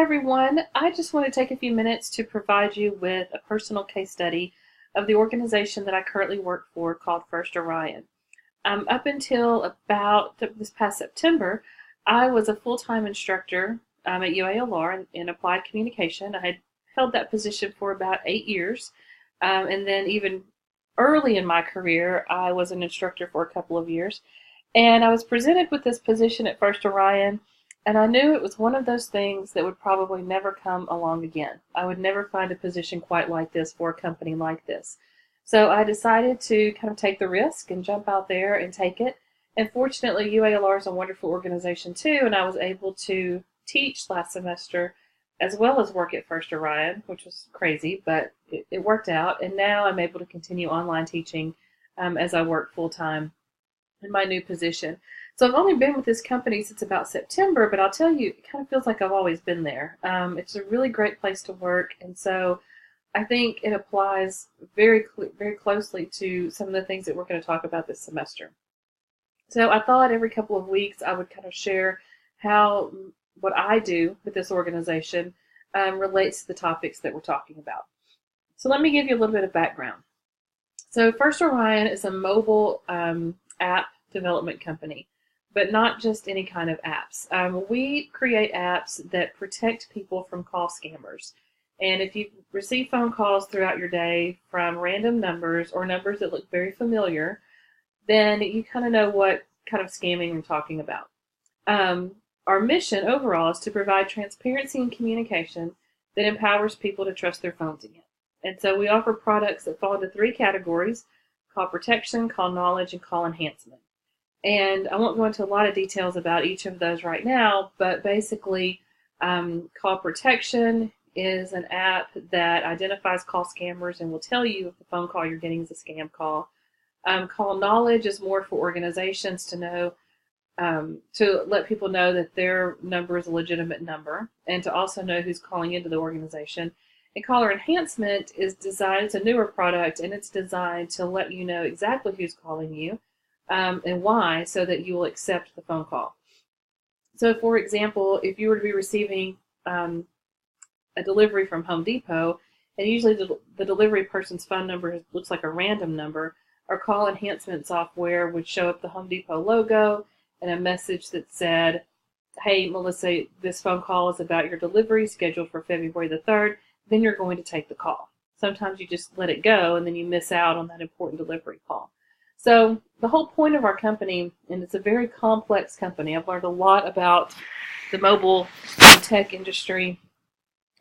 Hi everyone. I just want to take a few minutes to provide you with a personal case study of the organization that I currently work for called First Orion. Up until about this past September, I was a full-time instructor at UALR in applied communication. I had held that position for about 8 years. And then even early in my career, I was an instructor for a couple of years. And I was presented with this position at First Orion, and I knew it was one of those things that would probably never come along again. I would never find a position quite like this for a company like this. So I decided to kind of take the risk and jump out there and take it. And fortunately, UALR is a wonderful organization too, and I was able to teach last semester as well as work at First Orion, which was crazy, but it worked out. And now I'm able to continue online teaching as I work full time in my new position. So I've only been with this company since about September, but I'll tell you, it kind of feels like I've always been there. It's a really great place to work, and so I think it applies very closely to some of the things that we're going to talk about this semester. So I thought every couple of weeks I would kind of share how what I do with this organization relates to the topics that we're talking about. So let me give you a little bit of background. So First Orion is a mobile app development company, but not just any kind of apps. We create apps that protect people from call scammers. And if you receive phone calls throughout your day from random numbers or numbers that look very familiar, then you kind of know what kind of scamming we're talking about. Our mission overall is to provide transparency and communication that empowers people to trust their phones again. And so we offer products that fall into three categories: call protection, call knowledge, and call enhancement. And I won't go into a lot of details about each of those right now, but basically, Call Protection is an app that identifies call scammers and will tell you if the phone call you're getting is a scam call. Call Knowledge is more for organizations to know, to let people know that their number is a legitimate number, and to also know who's calling into the organization. And Caller Enhancement is designed, it's a newer product, and it's designed to let you know exactly who's calling you and why, so that you will accept the phone call. So, for example, if you were to be receiving a delivery from Home Depot, and usually the delivery person's phone number looks like a random number, our Call Enhancement software would show up the Home Depot logo and a message that said, "Hey, Melissa, this phone call is about your delivery scheduled for February the 3rd. Then you're going to take the call." Sometimes you just let it go and then you miss out on that important delivery call. So the whole point of our company, and it's a very complex company, I've learned a lot about the mobile tech industry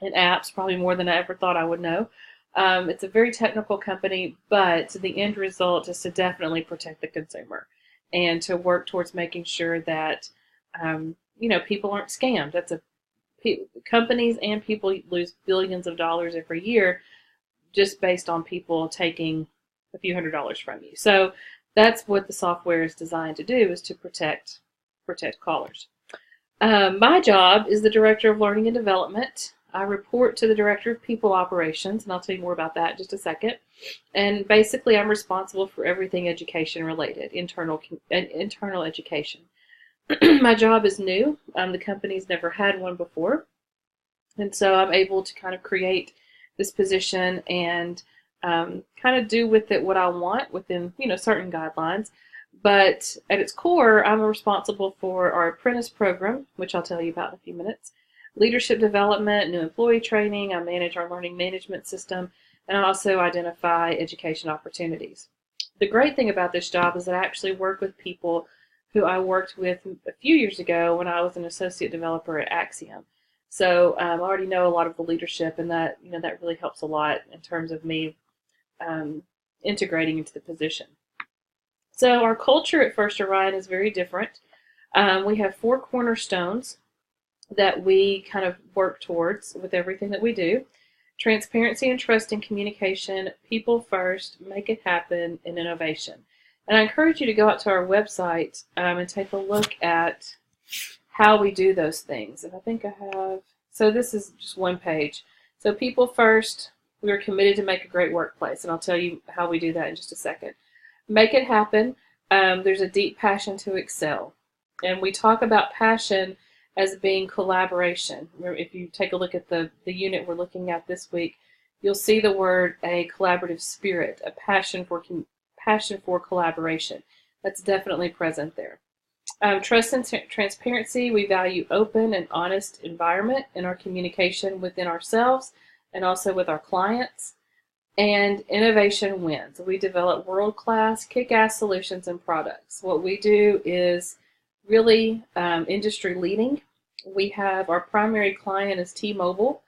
and apps, probably more than I ever thought I would know. It's a very technical company, but the end result is to definitely protect the consumer and to work towards making sure that people aren't scammed. Companies and people lose billions of dollars every year just based on people taking a few $100s from you. So that's what the software is designed to do, is to protect callers. My job is the Director of Learning and Development. I report to the Director of People Operations, and I'll tell you more about that in just a second. And basically, I'm responsible for everything education related, internal education. My job is new. The company's never had one before. And so I'm able to kind of create this position and kind of do with it what I want within, certain guidelines. But at its core, I'm responsible for our apprentice program, which I'll tell you about in a few minutes, leadership development, new employee training. I manage our learning management system, and I also identify education opportunities. The great thing about this job is that I actually work with people who I worked with a few years ago when I was an associate developer at Axiom. So I already know a lot of the leadership, and that really helps a lot in terms of me integrating into the position. So our culture at First Orion is very different. We have 4 cornerstones that we kind of work towards with everything that we do: transparency and trust in communication, people first, make it happen, and innovation. And I encourage you to go out to our website and take a look at how we do those things. And I think I have, so this is just one page. So people first, we are committed to make a great workplace, and I'll tell you how we do that in just a second. Make it happen. There's a deep passion to excel. And we talk about passion as being collaboration. If you take a look at the unit we're looking at this week, you'll see the word a collaborative spirit, a passion for collaboration. That's definitely present there. Trust and transparency. We value open and honest environment in our communication within ourselves and also with our clients. And innovation wins. We develop world-class, kick-ass solutions and products. What we do is really industry leading. We have our primary client is T-Mobile,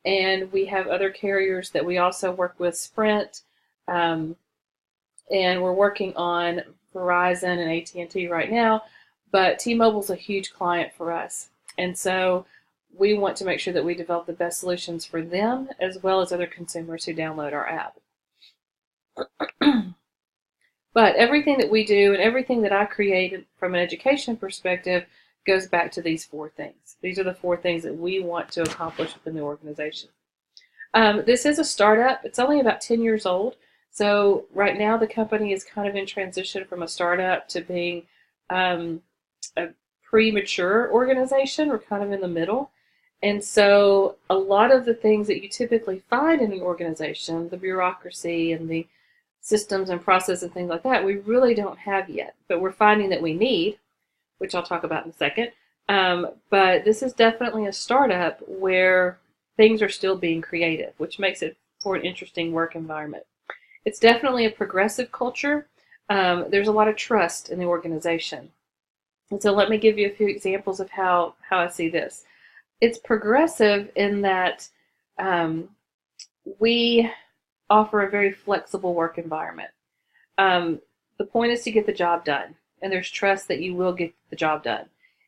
and we have other carriers that we also work with, Sprint, and we're working on Verizon and AT&T right now. But T-Mobile's a huge client for us, and so we want to make sure that we develop the best solutions for them as well as other consumers who download our app. But everything that we do and everything that I create from an education perspective goes back to these 4 things. These are the 4 things that we want to accomplish within the organization. This is a startup. It's only about 10 years old. So right now the company is kind of in transition from a startup to being a premature organization. We're kind of in the middle. And so a lot of the things that you typically find in an organization, the bureaucracy and the systems and process and things like that, we really don't have yet. But we're finding that we need, which I'll talk about in a second. But this is definitely a startup where things are still being created, which makes it for an interesting work environment. It's definitely a progressive culture. There's a lot of trust in the organization. And so let me give you a few examples of how I see this. It's progressive in that we offer a very flexible work environment. The point is to get the job done, and there's trust that you will get the job done.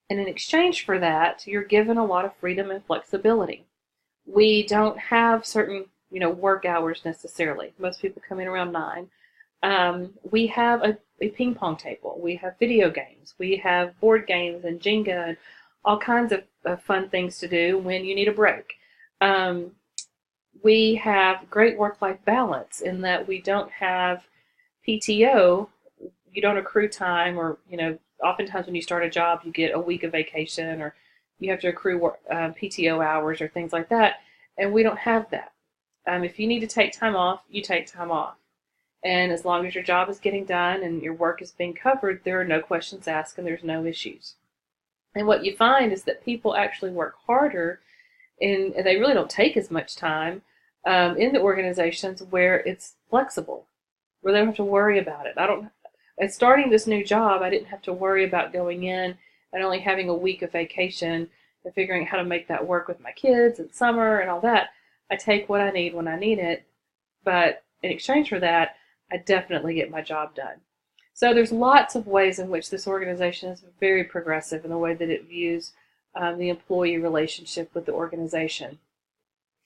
And in exchange for that, you're given a lot of freedom and flexibility. We don't have certain, work hours necessarily. Most people come in around 9. We have a ping pong table. We have video games. We have board games and Jenga and all kinds of fun things to do when you need a break. We have great work-life balance in that we don't have PTO. You don't accrue time, or oftentimes when you start a job you get a week of vacation, or you have to accrue PTO hours or things like that, and we don't have that. If you need to take time off, you take time off. And as long as your job is getting done and your work is being covered, there are no questions asked and there's no issues. And what you find is that people actually work harder and they really don't take as much time in the organizations where it's flexible, where they don't have to worry about it. At starting this new job, I didn't have to worry about going in and only having a week of vacation and figuring out how to make that work with my kids and summer and all that. I take what I need when I need it, but in exchange for that, I definitely get my job done. So there's lots of ways in which this organization is very progressive in the way that it views the employee relationship with the organization.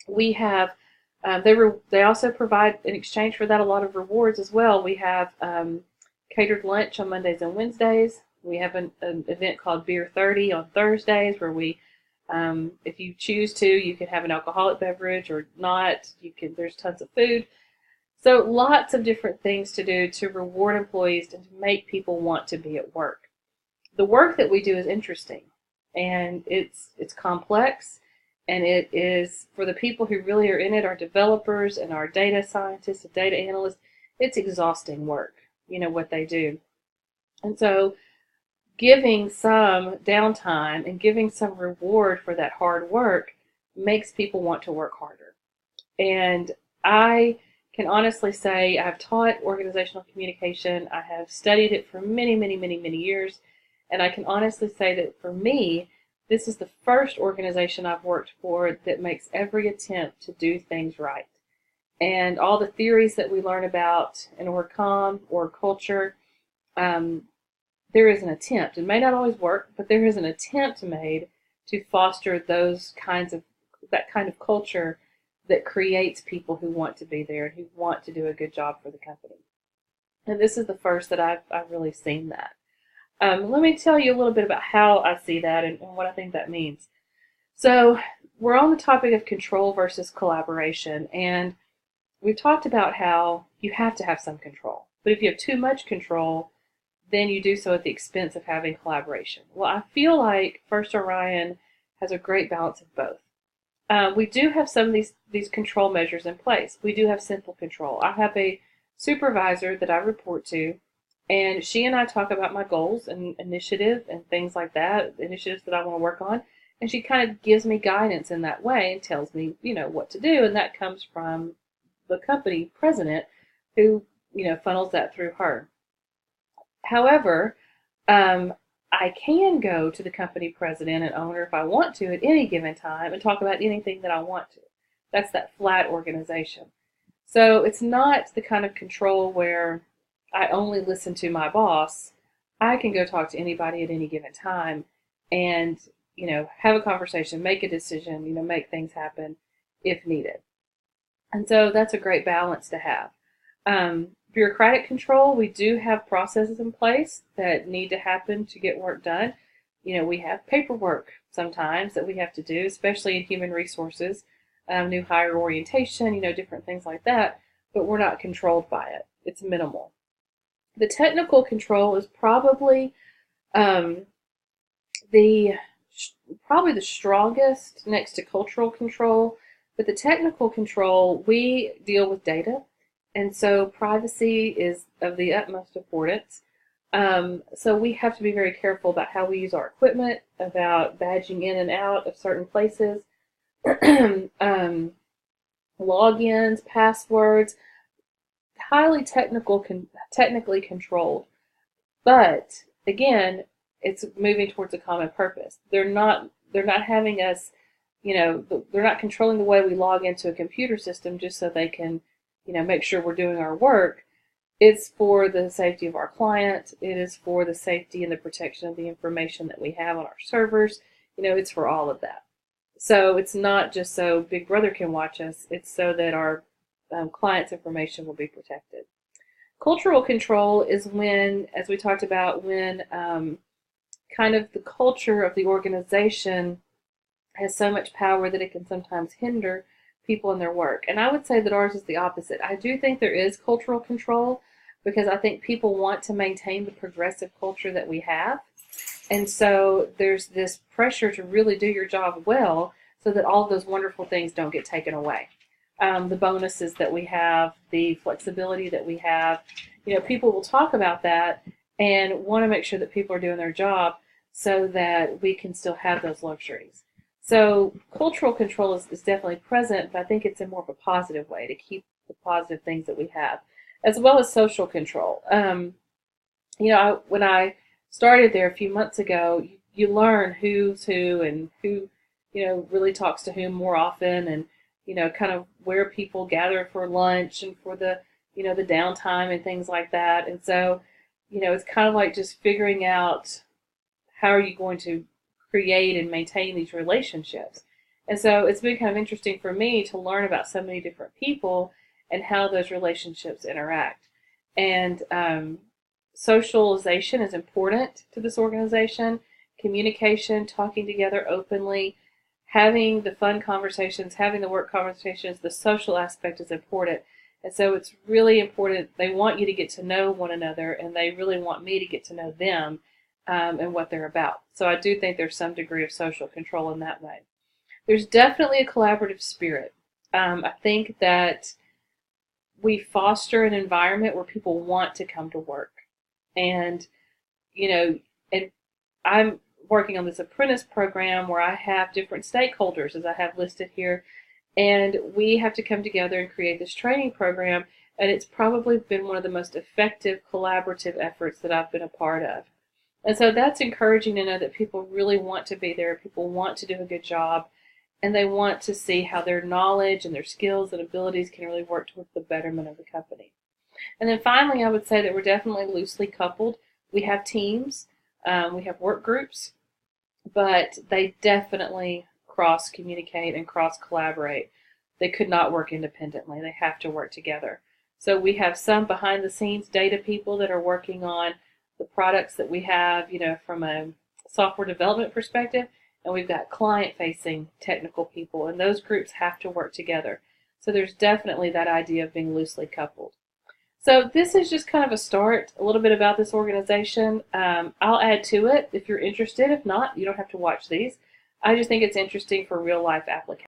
We have, they also provide, in exchange for that, a lot of rewards as well. We have catered lunch on Mondays and Wednesdays. We have an event called Beer 30 on Thursdays where we, if you choose to, you can have an alcoholic beverage or not. There's tons of food. So lots of different things to do to reward employees and to make people want to be at work. The work that we do is interesting, and it's complex, and it is, for the people who really are in it, our developers and our data scientists and data analysts, it's exhausting work, what they do. And so giving some downtime and giving some reward for that hard work makes people want to work harder. And I can honestly say I've taught organizational communication. I have studied it for many, many, many, many years. And I can honestly say that for me, this is the first organization I've worked for that makes every attempt to do things right. And all the theories that we learn about in OrgComm or culture, there is an attempt. It may not always work, but there is an attempt made to foster that kind of culture that creates people who want to be there and who want to do a good job for the company. And this is the first that I've really seen that. Let me tell you a little bit about how I see that and what I think that means. So we're on the topic of control versus collaboration, and we've talked about how you have to have some control. But if you have too much control, then you do so at the expense of having collaboration. Well, I feel like First Orion has a great balance of both. We do have some of these control measures in place. We do have simple control. I have a supervisor that I report to, and she and I talk about my goals and initiative and things like that, initiatives that I want to work on. And she kind of gives me guidance in that way and tells me, what to do. And that comes from the company president who, funnels that through her. However, I can go to the company president and owner if I want to at any given time and talk about anything that I want to. That's that flat organization. So it's not the kind of control where I only listen to my boss. I can go talk to anybody at any given time and, have a conversation, make a decision, make things happen if needed. And so that's a great balance to have. Bureaucratic control, we do have processes in place that need to happen to get work done. We have paperwork sometimes that we have to do, especially in human resources, new hire orientation, different things like that, but we're not controlled by it. It's minimal. The technical control is probably the strongest next to cultural control, but the technical control, we deal with data. And so privacy is of the utmost importance. So we have to be very careful about how we use our equipment, about badging in and out of certain places, logins, passwords, highly technically controlled. But again, it's moving towards a common purpose. They're not having us, they're not controlling the way we log into a computer system just so they can make sure we're doing our work. It's for the safety of our client. It is for the safety and the protection of the information that we have on our servers. It's for all of that. So it's not just so Big Brother can watch us. It's so that our client's information will be protected. Cultural control is when, as we talked about, when kind of the culture of the organization has so much power that it can sometimes hinder people in their work. And I would say that ours is the opposite. I do think there is cultural control because I think people want to maintain the progressive culture that we have. And so there's this pressure to really do your job well so that all of those wonderful things don't get taken away. The bonuses that we have, the flexibility that we have, people will talk about that and want to make sure that people are doing their job so that we can still have those luxuries. So cultural control is definitely present, but I think it's in more of a positive way to keep the positive things that we have, as well as social control. When I started there a few months ago, you learn who's who and who, really talks to whom more often, and, kind of where people gather for lunch and for the, the downtime and things like that. And so, it's kind of like just figuring out how are you going to create and maintain these relationships. And so it's been kind of interesting for me to learn about so many different people and how those relationships interact. And socialization is important to this organization. Communication, talking together openly, having the fun conversations, having the work conversations, the social aspect is important. And so it's really important. They want you to get to know one another, and they really want me to get to know them and what they're about. So I do think there's some degree of social control in that way. There's definitely a collaborative spirit. I think that we foster an environment where people want to come to work. And, and I'm working on this apprentice program where I have different stakeholders, as I have listed here, and we have to come together and create this training program, and it's probably been one of the most effective collaborative efforts that I've been a part of. And so that's encouraging to know that people really want to be there, people want to do a good job, and they want to see how their knowledge and their skills and abilities can really work towards the betterment of the company. And then finally, I would say that we're definitely loosely coupled. We have teams, we have work groups, but they definitely cross-communicate and cross-collaborate. They could not work independently. They have to work together. So we have some behind-the-scenes data people that are working on the products that we have, from a software development perspective, and we've got client-facing technical people, and those groups have to work together. So there's definitely that idea of being loosely coupled. So this is just kind of a start, a little bit about this organization. I'll add to it if you're interested. If not, you don't have to watch these. I just think it's interesting for real life applications.